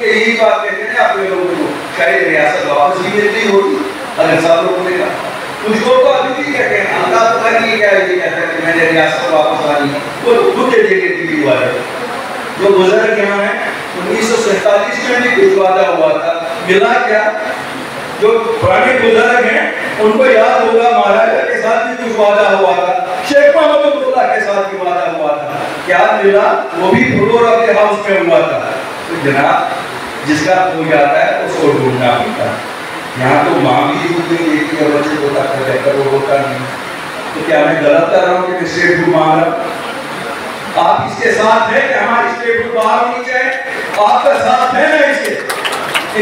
के यही बात कहते हैं अपने लोगों को, शायद रियासत वापस भी मिल रही होगी अगर सब लोगों ने कहा। कुछ लोग तो अभी भी कहते हैं अल्लाह तो नहीं क्या ये कहता है कि मैंने रियासत वापस आनी है, वो खुद दे देंगे टीवी वाले। जो बुजुर्ग यहाँ है 1947 में भी कुछ वादा हुआ था, मिला क्या? जो पुराने बुजुर्ग हैं उनको याद होगा महाराजा के साथ भी कुछ वादा हुआ था, शेख मोहम्मद अब्दुल्ला के साथ भी वादा हुआ था, क्या मिला? वो भी फ्लोर ऑफ द हाउस में हुआ था। तो जनाब जिसका हो जाता है उसको ढूंढना पड़ता है। यहाँ तो माँ भी दूध नहीं देती है बच्चे को, तक रहकर वो होता नहीं। तो क्या मैं गलत कर रहा हूँ कि स्टेट फूड मांग रहा हूँ? आप इसके साथ है कि हमारी स्टेट फूड बाहर होनी चाहिए? आपका साथ है ना इसके?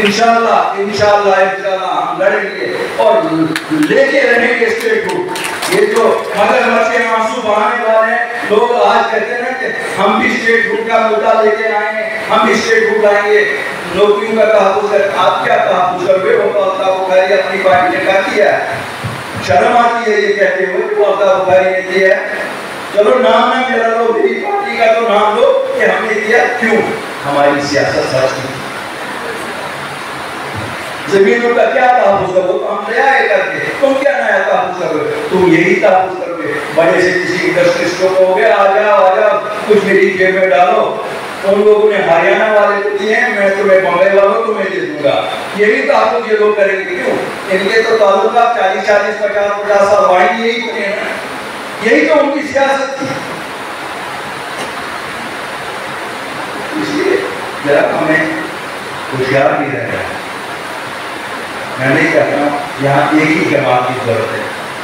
इंशाल्लाह इंशाल्लाह इंशाल्लाह हम लड़ेंगे और लेके रहेंगे स्टेट फूड। ये जो मगर बच्चे आंसू बहाने वाले लोग आज कहते हैं ना कि हम भी स्टेट फूड का मुद्दा लेके आएंगे, हम भी स्टेट फूड लाएंगे, नौकरियों का तहफ़्फ़ुज़ है। आप क्या तहफ़्फ़ुज़ कर रहे हो? अल्लाह बुखारी अपनी पार्टी ने क्या किया? शर्म आती है ये कहते हुए कि अल्लाह बुखारी ने दिया है। चलो नाम ना मेरा लो, मेरी पार्टी का तो नाम लो कि हमने दिया। क्यों? हमारी सियासत सच की। जमीनों का क्या तहफ़्फ़ुज़ करो? हम नया करते, तुम क्या नया तहफ़्फ़ुज़ करोगे? तुम यही तहफ़्फ़ुज़ करोगे बड़े से किसी इंडस्ट्रिस्ट को कहोगे आ जाओ कुछ मेरी जेब में डालो। उन लोगों ने हरियाणा वाले को दिए हैं, मैं तुम्हें बम्बई वालों तुम्हें दे दूंगा। यही तो आपको ये लोग करेंगे। क्यों? इनके तो ताल्लुका 40-40, 50-50 साल वाणी यही बने हैं, यही तो उनकी सियासत थी। इसलिए जरा हमें होशियार भी रहना है। मैं नहीं कहता हूँ यहाँ एक ही जमात की जरूरत है,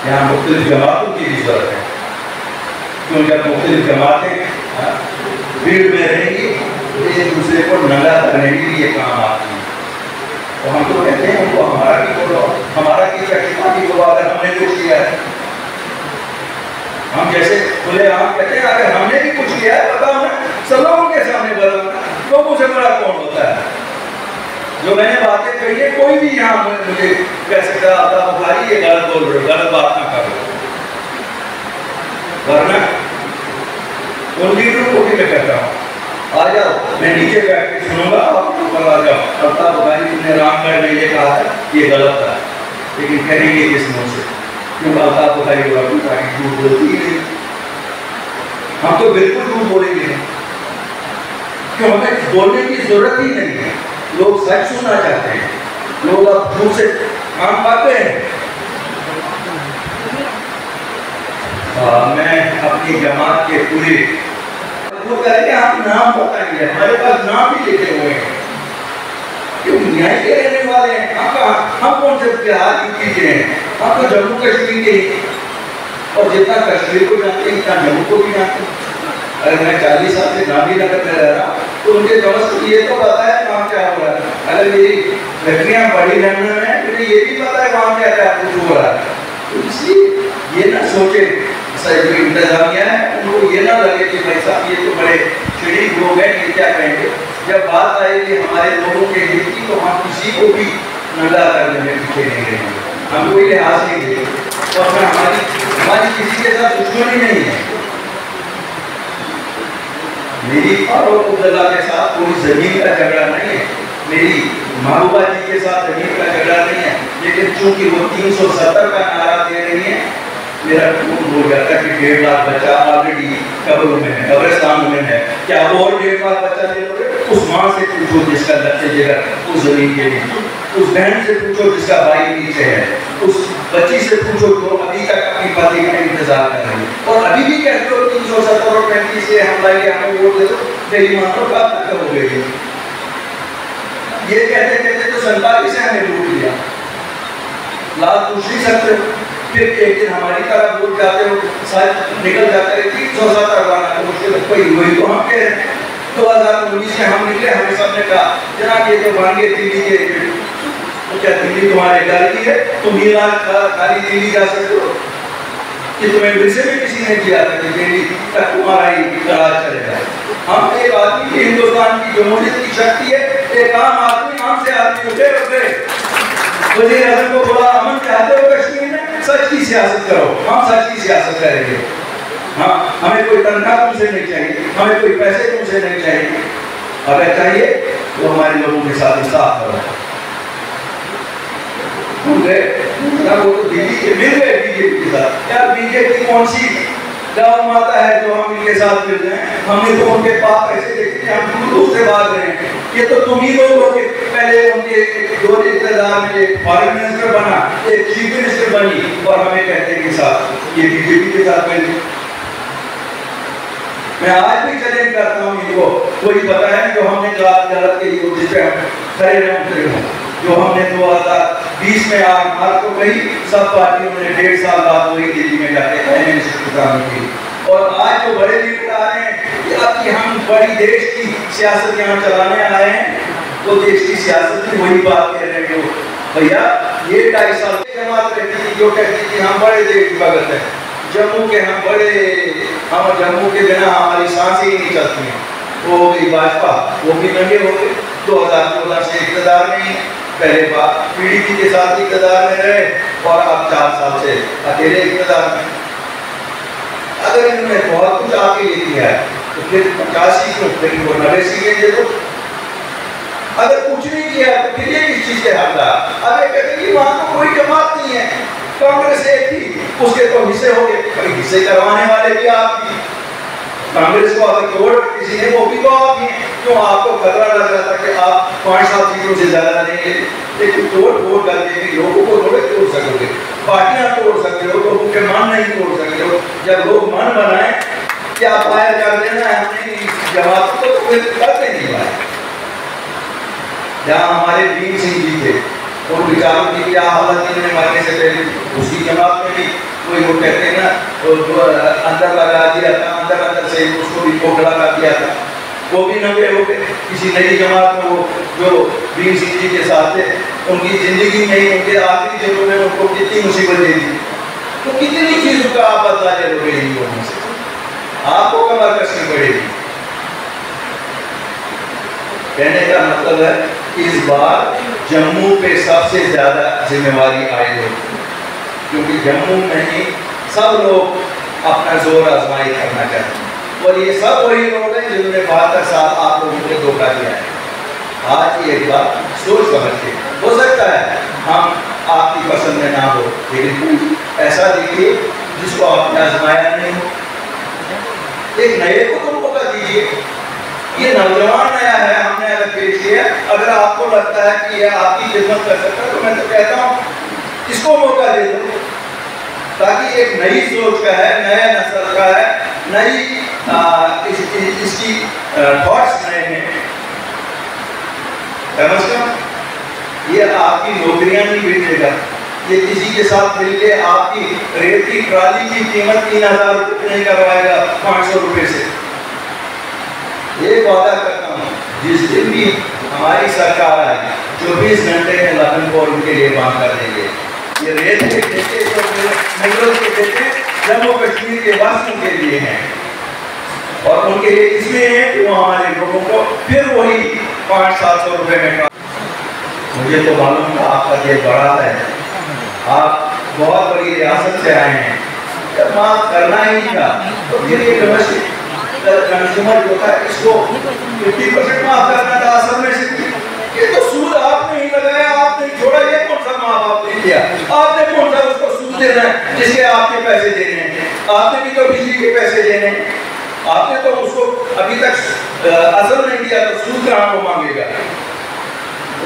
यहाँ मुख्तलिफ जमातों की भी जरूरत है। क्यों? जब मुख्तलिफ जमातें भीड़ में रहेंगी तो एक दूसरे को नंगा करने के लिए काम आती है। तो हम तो कहते हैं उनको हमारा की बोलो, हमारा की बोलो। अगर हमने कुछ किया है, हम जैसे खुले आम कहते हैं अगर हमने भी कुछ किया है बताओ ना, सब लोगों के सामने बताओ, लोगों से बड़ा कौन होता है? जो मैंने बातें कही है कोई भी यहाँ मुझे कह सकता आता बुखारी ये गलत बोल रहे हो, गलत बात ना करो। वरना उन लीडरों को भी मैं कहता हूँ आ जाओ, मैं नीचे बैठ के सुनूंगा, आप ऊपर आ जाओ। अल्ताफ बुखारी तुमने रामगढ़ में ये कहा था, ये गलत था, लेकिन कहेंगे किस मुँह से? क्योंकि अल्ताफ बुखारी झूठ बोलती ही नहीं। हम तो बिल्कुल झूठ बोलेंगे नहीं, क्यों? हमें बोलने की जरूरत ही नहीं है। लोग सच सुनना चाहते हैं, लोग अब झूठ से काम पाते हैं। मैं अपनी जमात के पूरे करेंगे, हम नाम बताएंगे, हमारे पास नाम भी लिखे हुए हैं। क्यों? न्याय के रहने वाले हैं हम कौन से बिहार यूपी के हैं? हम तो जम्मू कश्मीर के ही, और जितना कश्मीर को जानते हैं इतना जम्मू को भी जानते हैं। अगर मैं 40 साल से गांधीनगर में रह रहा हूँ तो उनके दोस्त को ये तो पता है वहाँ क्या हो रहा है। अगर मेरी लड़कियाँ बड़ी लंदन में है तो ये भी पता है वहाँ क्या क्या कुछ हो रहा है। तो इसलिए ये ना सोचे जो इंतजामिया है उनको ये ना लगे कि भाई साहब ये तो बड़े शरीफ लोग हैं, ये क्या कहेंगे। जब बात आएगी हमारे लोगों के हित की तो हम किसी को भी नंगा करने में पीछे नहीं रहेंगे, हम कोई लिहाज नहीं देंगे। और हमारी किसी के साथ दुश्मनी नहीं है। मेरी फारूक अब्दुल्ला के साथ कोई जमीन का झगड़ा नहीं है, मेरी महबूबा जी के साथ जमीन का झगड़ा नहीं है, लेकिन चूंकि वो 370 का नारा दे रही है, मेरा खून हो जाता है कि 1.5 लाख बच्चा ऑलरेडी कब्रों में है, कब्रिस्तान में है। क्या वो और 1.5 लाख बच्चा ले लोगे? उस माँ से पूछो जिसका लक्ष्य जिगर उस जमीन के नीचे, उस बहन से पूछो जिसका भाई नीचे है, उस बच्ची से पूछो जो अभी तक अपनी पति का इंतजार कर रही है। और अभी भी कहते हो 370 और 35 से हम लाएंगे, हमें वोट दे दो। मेरी मानो का हो गई ये कहते कहते तो 47 से हमें वोट दिया, लाभ पूछ नहीं सकते। फिर एक दिन हमारी तरफ वोट जाते हो शायद निकल जाते हैं 370 लाना तो मुश्किल वही तो हम कह रहे हैं। 2019 में हम निकले, हमें सबने कहा जनाब ये तो भांगे दिल्ली के, तो क्या दिल्ली तुम्हारे घर की है? तुम ही खाली दिल्ली जा सकते हो कि तुम्हें वैसे में किसी ने किया था कि दिल्ली तक तुम्हारा ही राज चलेगा। हम एक आदमी की हिंदुस्तान की जमहूरियत की शक्ति है, एक आम आदमी आम से आदमी उठे वज़ीर आज़म को बोला अमन चाहते हो कश्मीर में, सच की सियासत करो। हम सच की सियासत करेंगे। हाँ, हमें कोई तनख्वाह तुमसे नहीं चाहिए, हमें कोई पैसे तुमसे नहीं चाहिए, अगर चाहिए तो हमारे लोगों के साथ इंसाफ करो। ना वो तो दिल्ली के मिल गए बीजेपी के साथ। यार बीजेपी कौन सी गाँव माता है जो हम इनके साथ मिल रहे हैं? हमने तो उनके पाप ऐसे देखे थे, हम दूर से भाग रहे हैं। ये तो तुम ही लोग हो, पहले उनके दो रिश्तेदार में एक फॉरेन मिनिस्टर बना, एक चीफ मिनिस्टर बनी, और हमें कहते हैं कि साथ ये बीजेपी के साथ मिल। मैं आज भी चैलेंज करता हूँ इनको, कोई पता है जो हमने गलत के जिस पे हम खड़े रहे, जो हमने 2020 में आग मार तो गई, सब पार्टियों ने 1.5 साल बाद वही दिल्ली में जाके की। और आज जो बड़े लीडर आ रहे हैं कि हम बड़ी देश की सियासत यहाँ चलाने आए हैं, तो देश की सियासत में वही बात कह रहे हैं भैया। ये 2.5 साल की जमात रहती थी जो कहती थी हम बड़े देश की भगत हैं, जम्मू के हम बड़े, हम जम्मू के बिना हमारी सांसें ही नहीं चलती हैं। वो हो गई भाजपा, वो भी नंगे हो गए। 2014 से इक़्तिदार में ही, पहले बात पीडीपी के साथ इक़्तिदार में रहे, और अब 4 साल से अकेले इक़्तिदार में। अगर इन्होंने बहुत कुछ आके ले किया है तो फिर 85 क्यों, फिर 90 सीटें दे दो। अगर कुछ नहीं किया तो फिर ये किस चीज के हकदार? अरे कहते कि वहां तो कोई जमात नहीं है, कांग्रेस एक थी, उसके तो हिस्से हो गए। हिस्से करवाने वाले भी आप ही। कांग्रेस को अगर वोट किसी ने, वो भी तो आप ही हैं। क्यों आपको खतरा लग रहा था कि आप 5-7 सीटों से ज्यादा लेंगे? लेकिन वोट करके भी लोगों को थोड़े तोड़ सकोगे, पार्टियां तोड़ सकते हो, लोगों के मन नहीं तोड़ सकते हो। जब लोग मन बनाए कि आप फायर कर देना है हमने जमात को, तो फिर करते नहीं पाए। जहाँ हमारे भीम सिंह जी थे, और विचारों की क्या हालत इन्होंने मरने से पहले, उसकी जमात में भी कोई वो कहते हैं ना, तो अंदर लगा दिया था, अंदर से उसको भी खोखला कर दिया था, वो भी नंगे हो गए। किसी नई जमात में वो जो भीम सिंह जी के साथ थे, उनकी जिंदगी में ही, उनके आखिरी दिनों में उनको कितनी मुसीबत दे दी, तो कितनी चीजों का आप बदला ले लोगे इन लोगों से? आपको कमर कसनी पड़ेगी। कहने का मतलब है कि इस बार जम्मू पे सबसे ज्यादा जिम्मेवारी आएगी, क्योंकि जम्मू में ही सब लोग अपना जोर आजमाई करना चाहते हैं, और ये सब वही लोग हैं जिन्होंने 72 साल आप लोगों को धोखा दिया है। आज ये एक बात सोच समझ के, हो सकता है हम आपकी पसंद में ना हो, लेकिन ऐसा देखिए जिसको आपने आजमाया नहीं हो। एक नए को तो मौका दीजिए। ये नौजवान नया है, हमने अगर पेश किया, अगर आपको लगता है कि यह आपकी खिदमत कर सकता है, तो मैं तो कहता हूँ इसको मौका दे दो, ताकि एक नई सोच का है, नया नस्ल का है, नई इसकी थॉट्स नए हैं। कम से कम ये आपकी नौकरियां नहीं बेचेगा, ये किसी के साथ मिलके आपकी रेत की ट्राली की कीमत 3000 रुपये नहीं करवाएगा 500 रुपये से। ये वादा करता हूँ, जिस दिन भी हमारी सरकार आए 24 घंटे में लखनपुर उनके लिए काम कर देंगे। ये रेत के ठेके जो मुगलों के ठेके जम्मू कश्मीर के वासियों के लिए हैं, और उनके लिए इसलिए है कि वो हमारे लोगों को फिर वही 500-700 रुपये में। मुझे तो मालूम था आपका देश बड़ा है, आप बहुत बड़ी रियासत से आए हैं, जब माफ करना ही था तो फिर ये कंज्यूमर जो था इसको 50% माफ करना था। असल में ये तो सूद आपने ही लगाया, आपने छोड़ा, ये कौन सा माफ आपने किया? आपने कौन सा उसको सूद देना है जिसके आपके पैसे देने हैं? आपने भी तो बिजली के पैसे देने हैं, आपने तो उसको अभी तक असल नहीं दिया, तो सूद कहाँ को मांगेगा?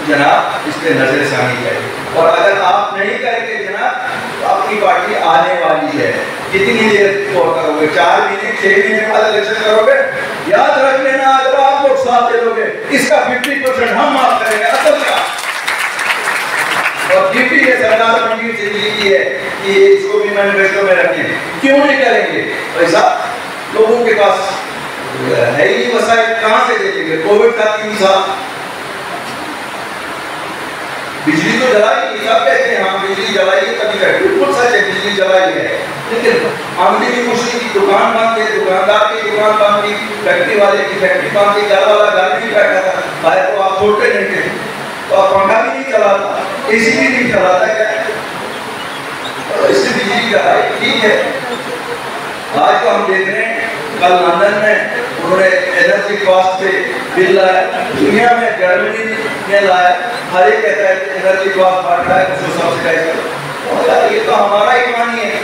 जनाब इस पे नजर सानी चाहिए, और अगर आप नहीं करेंगे जनाब तो आपकी पार्टी आने वाली है। कितनी देर और करोगे? 4 महीने 6 महीने बाद इलेक्शन करोगे? याद रख लेना, अगर आप लोग साथ दे दोगे इसका 50% हम माफ करेंगे असल का। और ड्यूटी है सरकार मंडी से दी है कि इसको भी मैनिफेस्टो में रखें, क्यों नहीं करेंगे? पैसा लोगों के पास है ही, वसाइल कहाँ से दे देंगे? कोविड का 3 साल बिजली तो जलाई, सब कहते हैं हाँ बिजली जलाई है, तभी तक बिल्कुल सच है, बिजली जलाई है, लेकिन आमदनी भी मुश्किल की, दुकान बंद थी, दुकानदार की दुकान बंद थी, फैक्ट्री वाले की फैक्ट्री बंद थी, घर वाला घर भी बैठा था, भाई तो आप छोड़ते नहीं थे, तो आप पंखा भी नहीं चलाता, एसी भी नहीं चलाता, क्या तो इससे बिजली जलाई ठीक है। आज तो हम देख रहे हैं, कल लंदन में उन्होंने एनर्जी कॉस्ट पे बिल लाया, दुनिया में जर्मनी ने लाया, हर एक कहता है एनर्जी कॉस्ट बढ़ रहा है, उसको सब्सिडाइज करो। ये तो हमारा ही कहानी है।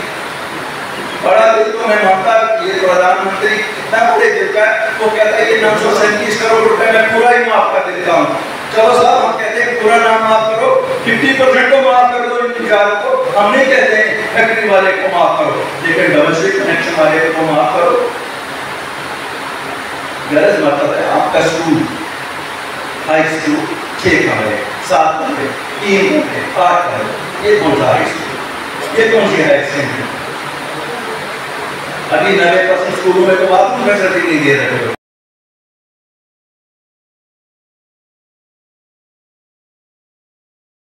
बड़ा दिल तो मैं मानता ये प्रधानमंत्री इतना बड़े दिल का है, वो कहता है ये 937 करोड़ रुपए में पूरा ही माफ कर देता हूँ। चलो साहब, हम कहते हैं पूरा नाम माफ करो, 50% को माफ कर दो इन बिचारों को। हम नहीं कहते हैं फैक्ट्री वाले को माफ करो, लेकिन डोमेस्टिक कनेक्शन वाले को माफ करो। गलत मतलब है। आपका स्कूल हाई स्कूल 6 कमरे, 7 कमरे, 3 कमरे, 8 कमरे, ये कौन सा हाई स्कूल, ये कौन सी हाई सेकेंडरी? अभी 90% स्कूलों में तो बाथरूम फैसिलिटी नहीं दे रहे हो।